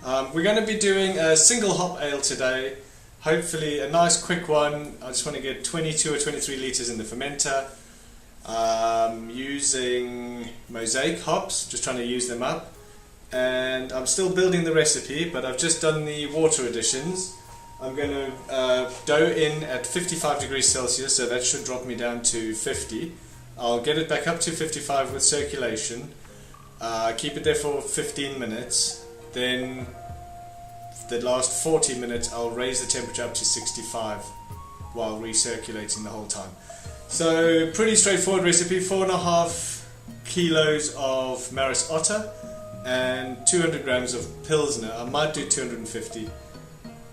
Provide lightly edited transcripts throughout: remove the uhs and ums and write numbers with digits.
We're going to be doing a single hop ale today, hopefully a nice quick one. I just want to get 22 or 23 litres in the fermenter, using Mosaic hops, just trying to use them up. And I'm still building the recipe, but I've just done the water additions. I'm going to dough in at 55 degrees Celsius, so that should drop me down to 50. I'll get it back up to 55 with circulation, keep it there for 15 minutes, then the last 40 minutes I'll raise the temperature up to 65 while recirculating the whole time. So pretty straightforward recipe, 4.5 kilos of Maris Otter and 200 grams of Pilsner. I might do 250,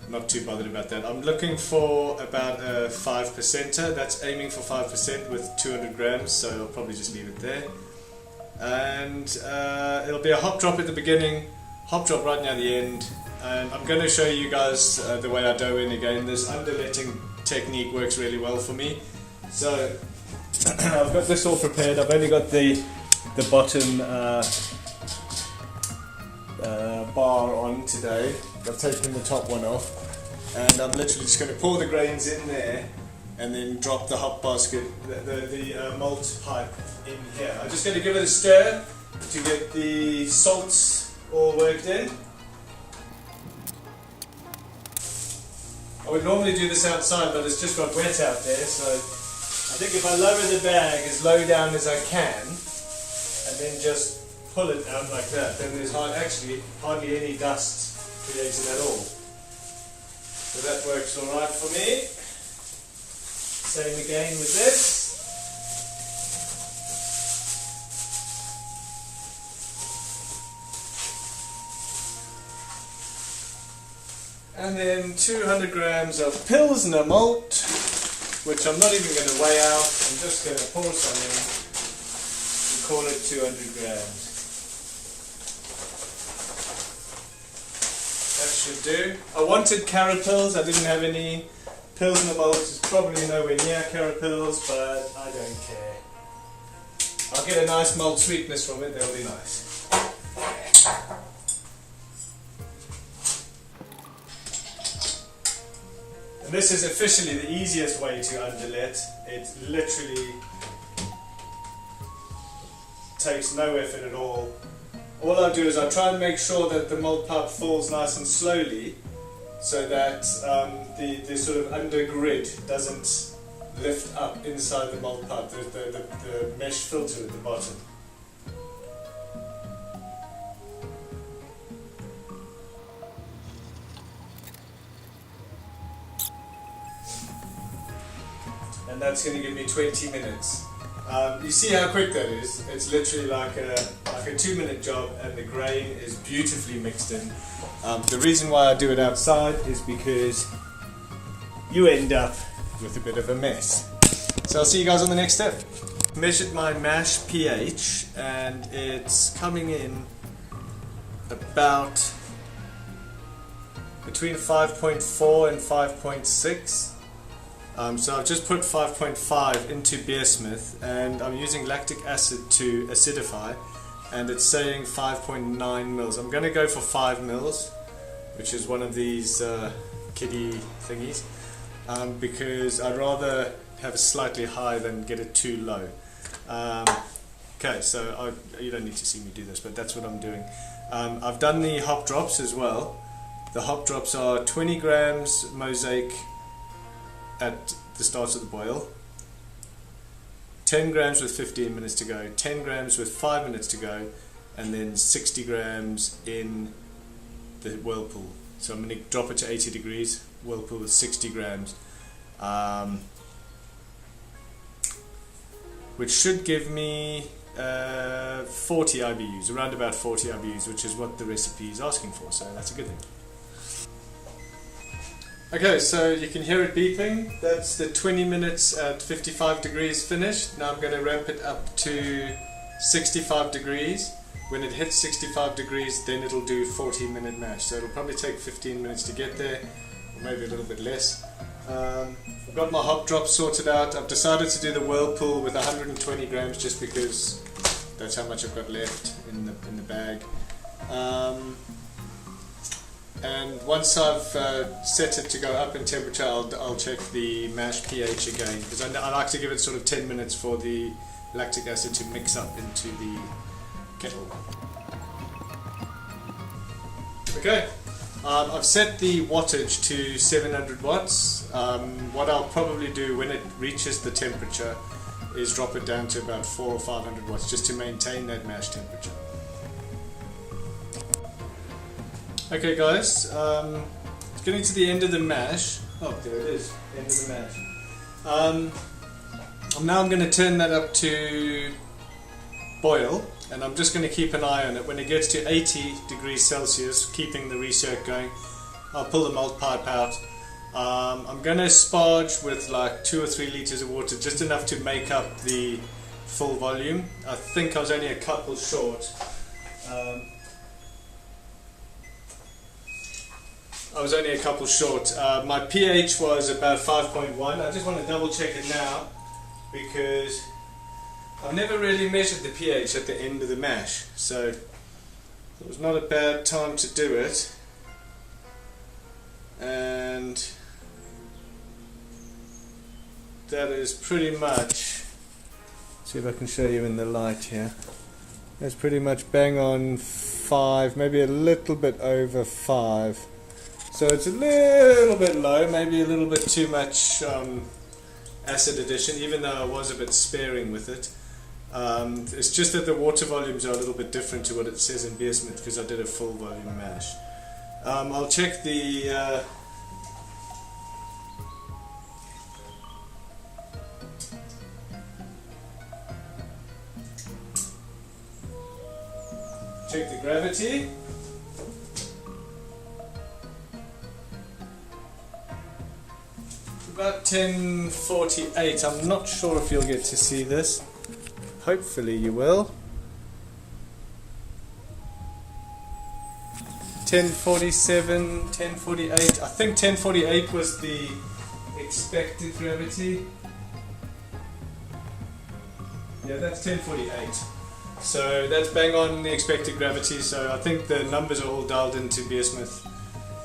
not too bothered about that. I'm looking for about a 5%er, that's aiming for 5% with 200 grams, so I'll probably just leave it there. And it'll be a hop drop at the beginning, hop drop right near the end, and I'm going to show you guys the way I dough in again. This underletting technique works really well for me. So I've got this all prepared. I've only got the bottom bar on today. I've taken the top one off, and I'm literally just going to pour the grains in there and then drop the hop basket, the malt pipe in here. I'm just going to give it a stir to get the salts all worked in. I would normally do this outside, but it's just got wet out there, so I think if I lower the bag as low down as I can and then just pull it out like that, then there's hardly any dust created at all. So that works alright for me. Same again with this. And then 200 grams of Pilsner malt, which I'm not even going to weigh out. I'm just going to pour some in and call it 200 grams. That should do. I wanted carapils, I didn't have any. Pilsner malt is probably nowhere near carapils, but I don't care. I'll get a nice malt sweetness from it, that'll be nice. And this is officially the easiest way to underlet. It literally takes no effort at all. All I do is I try and make sure that the malt pipe falls nice and slowly, so that the sort of under grid doesn't lift up inside the malt pipe, the mesh filter at the bottom. And that's going to give me 20 minutes. You see how quick that is? It's literally like a 2-minute job, and the grain is beautifully mixed in. The reason why I do it outside is because you end up with a bit of a mess. So I'll see you guys on the next step. Measured my mash pH, and it's coming in about between 5.4 and 5.6. So I've just put 5.5 into Beersmith, and I'm using lactic acid to acidify, and it's saying 5.9 mils. I'm going to go for 5 mils, which is one of these kiddie thingies, because I'd rather have it slightly high than get it too low. Okay, so you don't need to see me do this, but that's what I'm doing. I've done the hop drops as well. The hop drops are 20 grams Mosaic at the start of the boil, 10 grams with 15 minutes to go, 10 grams with 5 minutes to go, and then 60 grams in the whirlpool. So I'm going to drop it to 80 degrees, whirlpool with 60 grams, which should give me 40 IBUs, around about 40 IBUs, which is what the recipe is asking for, so that's a good thing. Okay, so you can hear it beeping. That's the 20 minutes at 55 degrees finished. Now I'm going to ramp it up to 65 degrees. When it hits 65 degrees, then it'll do 14-minute mash. So it'll probably take 15 minutes to get there, or maybe a little bit less. I've got my hop drops sorted out. I've decided to do the whirlpool with 120 grams just because that's how much I've got left in the bag. and once I've set it to go up in temperature, I'll check the mash pH again, because I like to give it sort of 10 minutes for the lactic acid to mix up into the kettle. Okay, I've set the wattage to 700 watts. What I'll probably do when it reaches the temperature is drop it down to about 400 or 500 watts just to maintain that mash temperature. Okay guys, getting to the end of the mash. Oh, there it is, end of the mash. Now I'm going to turn that up to boil, and I'm just going to keep an eye on it. When it gets to 80 degrees Celsius, keeping the recirc going, I'll pull the malt pipe out. I'm going to sparge with like 2 or 3 litres of water, just enough to make up the full volume. I think I was only a couple short. My pH was about 5.1. I just want to double check it now, because I've never really measured the pH at the end of the mash, so it was not a bad time to do it. And that is pretty much, see if I can show you in the light here, that's pretty much bang on 5, maybe a little bit over 5. So it's a little bit low, maybe a little bit too much acid addition, even though I was a bit sparing with it. It's just that the water volumes are a little bit different to what it says in Beer Smith, because I did a full volume mash. I'll check the gravity. About 1048. I'm not sure if you'll get to see this. Hopefully you will. 1047, 1048. I think 1048 was the expected gravity. Yeah, that's 1048. So that's bang on the expected gravity. So I think the numbers are all dialed into Beer Smith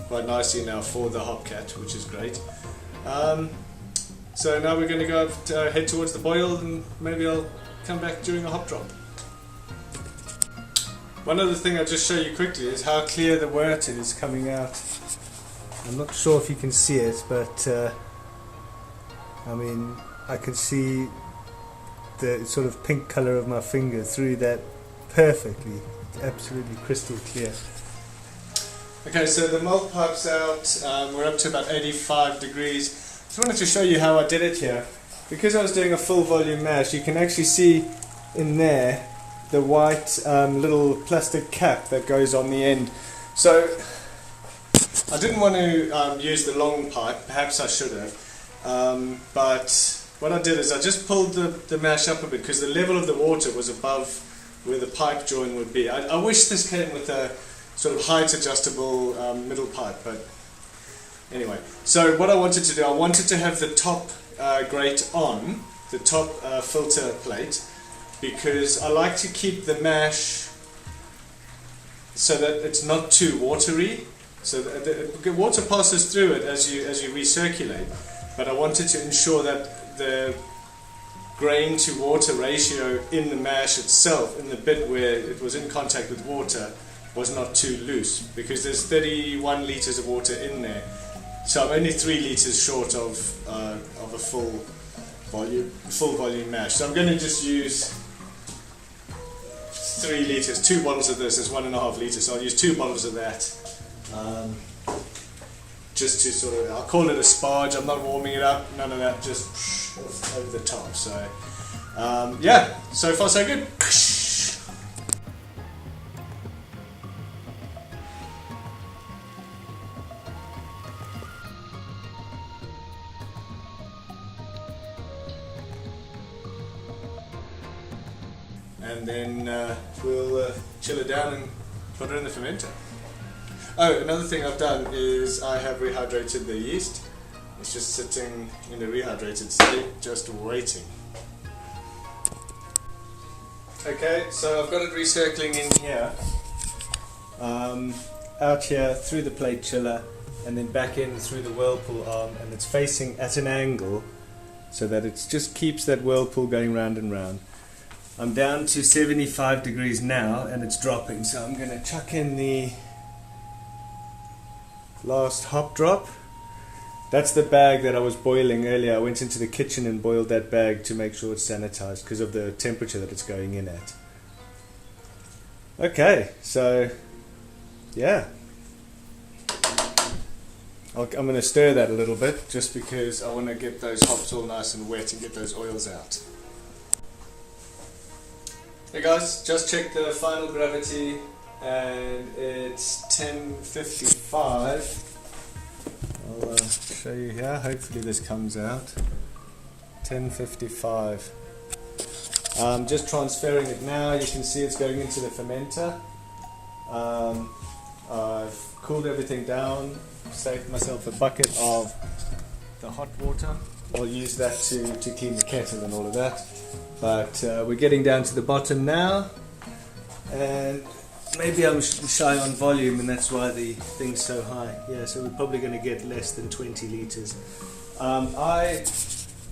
quite nicely now for the Hopcat, which is great. So now we're going to go up head towards the boil, and maybe I'll come back during a hop drop. One other thing I'll just show you quickly is how clear the wort is coming out. I'm not sure if you can see it, but I mean, I can see the sort of pink colour of my finger through that perfectly. It's absolutely crystal clear. Okay, so the malt pipe's out. We're up to about 85 degrees. Just wanted to show you how I did it here. Because I was doing a full volume mash, you can actually see in there the white little plastic cap that goes on the end. So I didn't want to use the long pipe, perhaps I should have, but what I did is I just pulled the mash up a bit, because the level of the water was above where the pipe join would be. I wish this came with a sort of height adjustable middle pipe, but anyway. So what I wanted to do, I wanted to have the top grate on, the top filter plate, because I like to keep the mash so that it's not too watery, so that the water passes through it as you recirculate, but I wanted to ensure that the grain to water ratio in the mash itself, in the bit where it was in contact with water, was not too loose, because there's 31 litres of water in there, so I'm only 3 litres short of a full volume mash. So I'm going to just use 3 litres, 2 bottles of this is 1.5 litres, so I'll use 2 bottles of that, just to sort of, I'll call it a sparge. I'm not warming it up, none of that, just over the top. So yeah, so far so good. And then we'll chill it down and put it in the fermenter. Oh, another thing I've done is I have rehydrated the yeast. It's just sitting in the rehydrated state, just waiting. Okay, so I've got it recircling in here. out here through the plate chiller and then back in through the whirlpool arm, and it's facing at an angle so that it just keeps that whirlpool going round and round. I'm down to 75 degrees now and it's dropping, so I'm going to chuck in the last hop drop. That's the bag that I was boiling earlier. I went into the kitchen and boiled that bag to make sure it's sanitized because of the temperature that it's going in at. Okay, so yeah, I'm going to stir that a little bit just because I want to get those hops all nice and wet and get those oils out. Hey guys, just checked the final gravity and it's 1055. I'll show you here, hopefully this comes out. 1055. Just transferring it now, you can see it's going into the fermenter. I've cooled everything down, saved myself a bucket of the hot water. I'll use that to clean the kettle and all of that. But we're getting down to the bottom now, and maybe I'm shy on volume and that's why the thing's so high. Yeah, so we're probably going to get less than 20 litres. I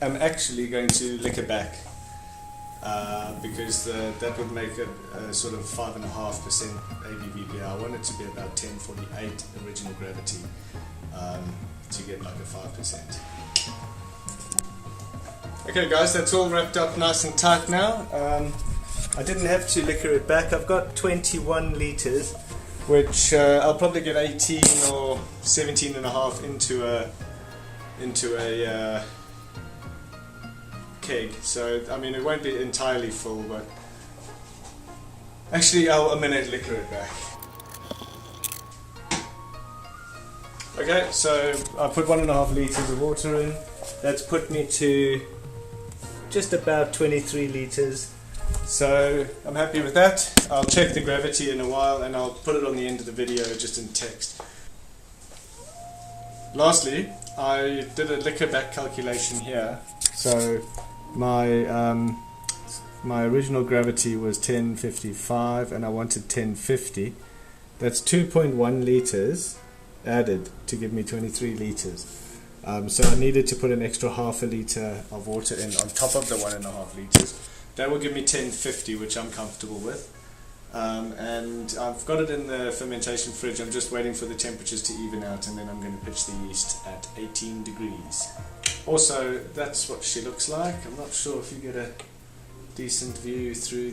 am actually going to lick it back because that would make it a sort of 5.5% ABVP. I want it to be about 1048 original gravity to get like a 5%. Okay guys, that's all wrapped up nice and tight now. I didn't have to liquor it back. I've got 21 litres, which I'll probably get 18 or 17 and a half into a keg. So I mean, it won't be entirely full, but actually I'm going to liquor it back. Okay, so I put 1.5 litres of water in. That's put me to just about 23 litres. So I'm happy with that. I'll check the gravity in a while and I'll put it on the end of the video just in text. Lastly, I did a liquor back calculation here. So my original gravity was 1055 and I wanted 1050. That's 2.1 litres added to give me 23 litres. So I needed to put an extra half a litre of water in on top of the 1.5 litres. That will give me 1050, which I'm comfortable with. And I've got it in the fermentation fridge. I'm just waiting for the temperatures to even out and then I'm going to pitch the yeast at 18 degrees. Also, that's what she looks like. I'm not sure if you get a decent view through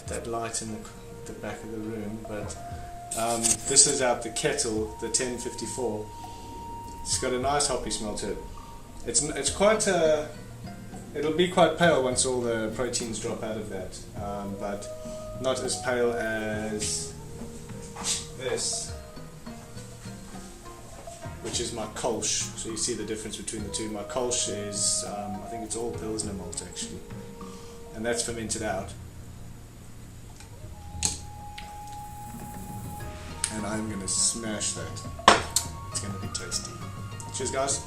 that light in the back of the room, but this is out the kettle, the 1054. It's got a nice hoppy smell to it. It's quite it'll be quite pale once all the proteins drop out of that, but not as pale as this, which is my Kolsch. So you see the difference between the two. My Kolsch is, I think it's all Pilsner malt actually, and that's fermented out. And I'm going to smash that. It's going to be tasty. Cheers guys.